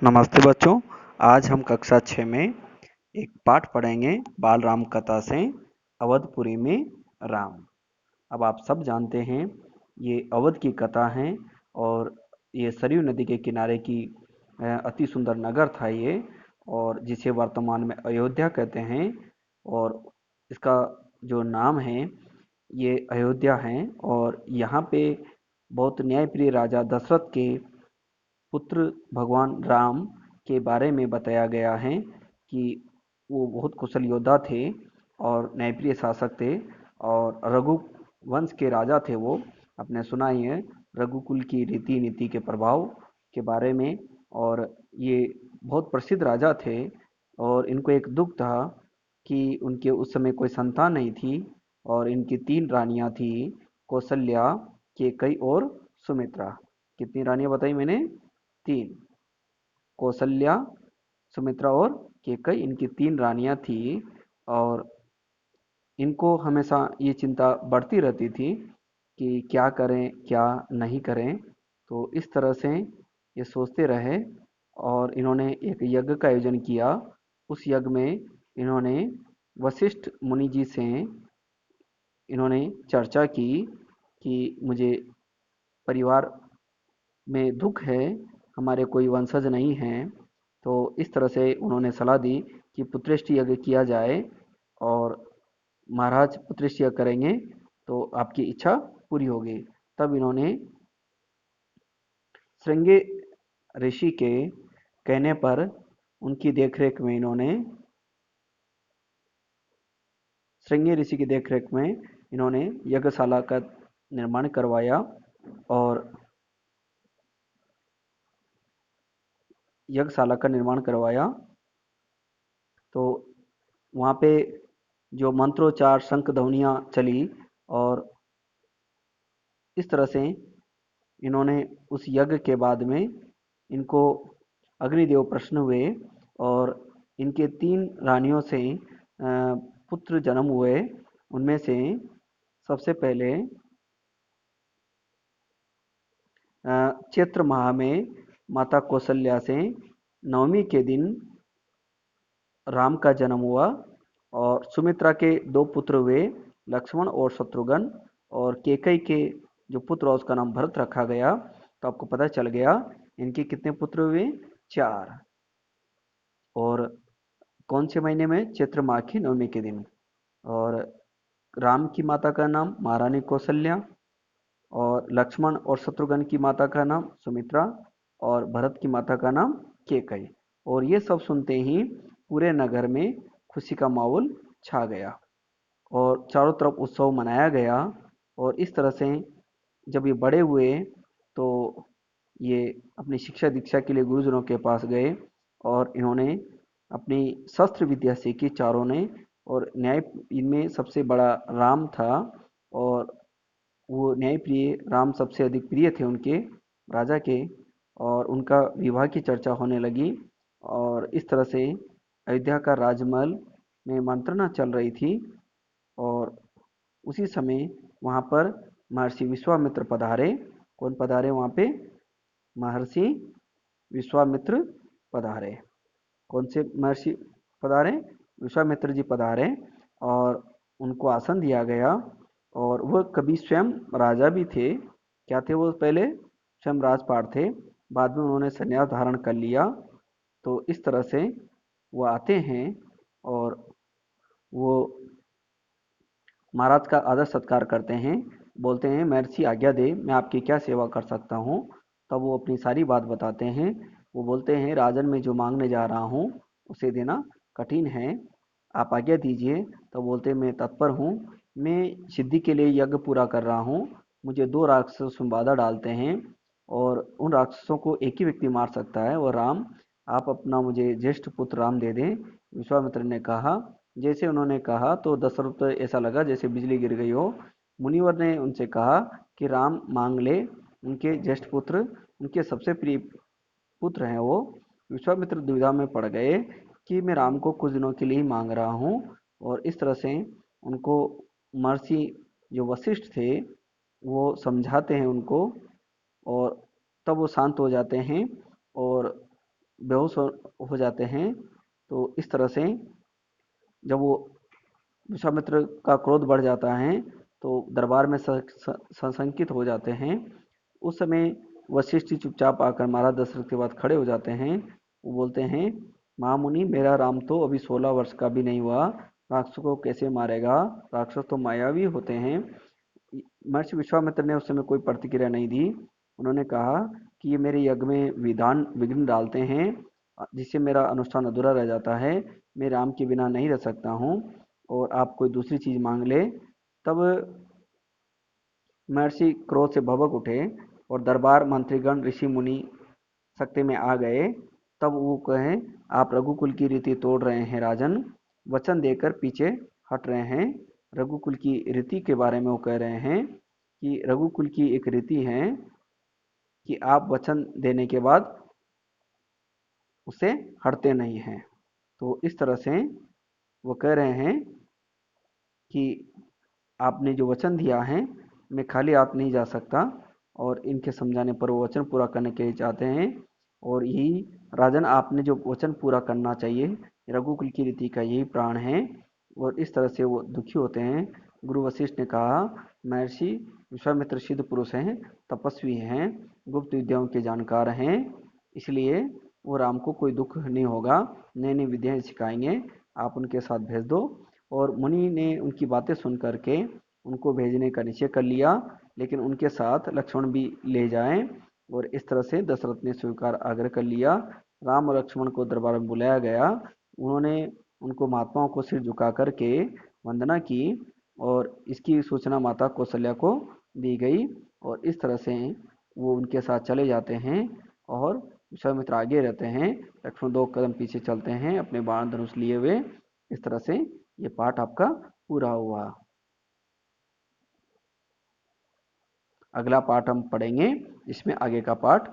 नमस्ते बच्चों। आज हम कक्षा 6 में एक पाठ पढ़ेंगे बाल राम कथा से अवधपुरी में राम। अब आप सब जानते हैं ये अवध की कथा है और ये सरयू नदी के किनारे की अति सुंदर नगर था ये, और जिसे वर्तमान में अयोध्या कहते हैं। और इसका जो नाम है ये अयोध्या है। और यहाँ पे बहुत न्यायप्रिय राजा दशरथ के पुत्र भगवान राम के बारे में बताया गया है कि वो बहुत कुशल योद्धा थे और न्यायप्रिय शासक थे और रघु वंश के राजा थे। वो आपने सुना ही है रघुकुल की रीति नीति के प्रभाव के बारे में। और ये बहुत प्रसिद्ध राजा थे और इनको एक दुख था कि उनके उस समय कोई संतान नहीं थी। और इनकी 3 रानियां थी, कौशल्या, केकई और सुमित्रा। कितनी रानियां बताई मैंने? 3। कौशल्या, सुमित्रा और केकई, इनकी 3 रानियां थी। और इनको हमेशा ये चिंता बढ़ती रहती थी कि क्या करें क्या नहीं करें। तो इस तरह से ये सोचते रहे और इन्होंने एक यज्ञ का आयोजन किया। उस यज्ञ में इन्होंने वशिष्ठ मुनि जी से इन्होंने चर्चा की कि मुझे परिवार में दुख है, हमारे कोई वंशज नहीं हैं। तो इस तरह से उन्होंने सलाह दी कि पुत्रेष्टि यज्ञ किया जाए और महाराज पुत्रेष्टि यज्ञ करेंगे तो आपकी इच्छा पूरी होगी। तब इन्होंने श्रृंगी ऋषि के कहने पर उनकी देखरेख में श्रृंगी ऋषि की देखरेख में इन्होंने यज्ञशाला का निर्माण करवाया। और यज्ञशाला का निर्माण करवाया तो वहाँ पे जो मंत्रोच्चार शंख ध्वनियाँ चली और इस तरह से इन्होंने उस यज्ञ के बाद में इनको अग्निदेव प्रसन्न हुए और इनके 3 रानियों से पुत्र जन्म हुए। उनमें से सबसे पहले चैत्र माह में माता कौशल्या से नवमी के दिन राम का जन्म हुआ। और सुमित्रा के 2 पुत्र हुए, लक्ष्मण और शत्रुघ्न। और केकई के जो पुत्र हुआ उसका नाम भरत रखा गया। तो आपको पता चल गया इनके कितने पुत्र हुए? 4। और कौन से महीने में? चैत्र माह की नवमी के दिन। और राम की माता का नाम महारानी कौशल्या, और लक्ष्मण और शत्रुघ्न की माता का नाम सुमित्रा, और भरत की माता का नाम केकई। और ये सब सुनते ही पूरे नगर में खुशी का माहौल छा गया और चारों तरफ उत्सव मनाया गया। और इस तरह से जब ये बड़े हुए तो ये अपनी शिक्षा दीक्षा के लिए गुरुजनों के पास गए और इन्होंने अपनी शस्त्र विद्या सीखी चारों ने। और न्याय इनमें सबसे बड़ा राम था और वो न्यायप्रिय राम सबसे अधिक प्रिय थे उनके राजा के। और उनका विवाह की चर्चा होने लगी और इस तरह से अयोध्या का राजमहल में मंत्रणा चल रही थी। और उसी समय वहाँ पर महर्षि विश्वामित्र पधारे। कौन पधारे वहाँ पे? महर्षि विश्वामित्र पधारे। कौन से महर्षि पधारे? विश्वामित्र जी पधारे और उनको आसन दिया गया। और वह कभी स्वयं राजा भी थे। क्या थे वो? पहले स्वयं राजपाट थे, बाद में उन्होंने संन्यास धारण कर लिया। तो इस तरह से वो आते हैं और वो महाराज का आदर सत्कार करते हैं। बोलते हैं महर्षि आज्ञा दे, मैं आपकी क्या सेवा कर सकता हूँ। तब वो अपनी सारी बात बताते हैं। वो बोलते हैं राजन मैं जो मांगने जा रहा हूँ उसे देना कठिन है, आप आज्ञा दीजिए। तो बोलते हैं मैं तत्पर हूँ, मैं सिद्धि के लिए यज्ञ पूरा कर रहा हूँ। मुझे 2 राक्षस बाधा डालते हैं और उन राक्षसों को एक ही व्यक्ति मार सकता है, वो राम। आप अपना मुझे ज्येष्ठ पुत्र राम दे दें। विश्वामित्र ने कहा। जैसे उन्होंने कहा तो दशरथ को ऐसा लगा जैसे बिजली गिर गई हो। मुनिवर ने उनसे कहा कि राम मांग ले, उनके ज्येष्ठ पुत्र, उनके सबसे प्रिय पुत्र हैं वो। विश्वामित्र दुविधा में पड़ गए कि मैं राम को कुछ दिनों के लिए ही मांग रहा हूँ। और इस तरह से उनको महर्षि जो वशिष्ठ थे वो समझाते हैं उनको और तब वो शांत हो जाते हैं। और बेहोश हो जाते हैं। तो इस तरह से जब वो विश्वामित्र का क्रोध बढ़ जाता है तो दरबार में सशंकित हो जाते हैं। उस समय वशिष्ठ जी चुपचाप आकर महाराज दशरथ के बाद खड़े हो जाते हैं। वो बोलते हैं, महामुनि, मेरा राम तो अभी 16 वर्ष का भी नहीं हुआ, राक्षस को कैसे मारेगा? राक्षस तो मायावी होते हैं। महर्षि विश्वामित्र ने उस समय कोई प्रतिक्रिया नहीं दी। उन्होंने कहा कि ये मेरे यज्ञ में विधान विघ्न डालते हैं, जिससे मेरा अनुष्ठान अधूरा रह जाता है। मैं राम के बिना नहीं रह सकता हूँ, और आप कोई दूसरी चीज मांग ले। तब महर्षि क्रोध से भभक उठे और दरबार मंत्रीगण ऋषि मुनि सकते में आ गए। तब वो कहे, आप रघुकुल की रीति तोड़ रहे हैं राजन, वचन देकर पीछे हट रहे हैं। रघुकुल की रीति के बारे में वो कह रहे हैं कि रघुकुल की एक रीति है कि आप वचन देने के बाद उससे हटते नहीं हैं। तो इस तरह से वो कह रहे हैं कि आपने जो वचन दिया है, मैं खाली हाथ नहीं जा सकता, और इनके समझाने पर वो वचन पूरा करने के लिए चाहते हैं। और यही राजन, आपने जो वचन पूरा करना चाहिए, रघुकुल की रीति का यही प्राण है। और इस तरह से वो दुखी होते हैं। गुरु वशिष्ठ ने कहा, महर्षि विश्वामित्र सिद्ध पुरुष हैं, तपस्वी हैं, गुप्त विद्याओं के जानकार हैं, इसलिए वो राम को कोई दुख नहीं होगा, नई नई विद्याएं सिखाएंगे, आप उनके साथ भेज दो। और मुनि ने उनकी बातें सुन करके उनको भेजने का निश्चय कर लिया, लेकिन उनके साथ लक्ष्मण भी ले जाएं। और इस तरह से दशरथ ने स्वीकार आग्रह कर लिया। राम और लक्ष्मण को दरबार में बुलाया गया। उन्होंने उनको महात्माओं को सिर झुका करके वंदना की, और इसकी सूचना माता कौशल्या को दी गई। और इस तरह से वो उनके साथ चले जाते हैं, और विश्वामित्र आगे रहते हैं, लक्ष्मण 2 कदम पीछे चलते हैं अपने बाण धनुष लिए हुए। इस तरह से ये पाठ आपका पूरा हुआ। अगला पाठ हम पढ़ेंगे, इसमें आगे का पाठ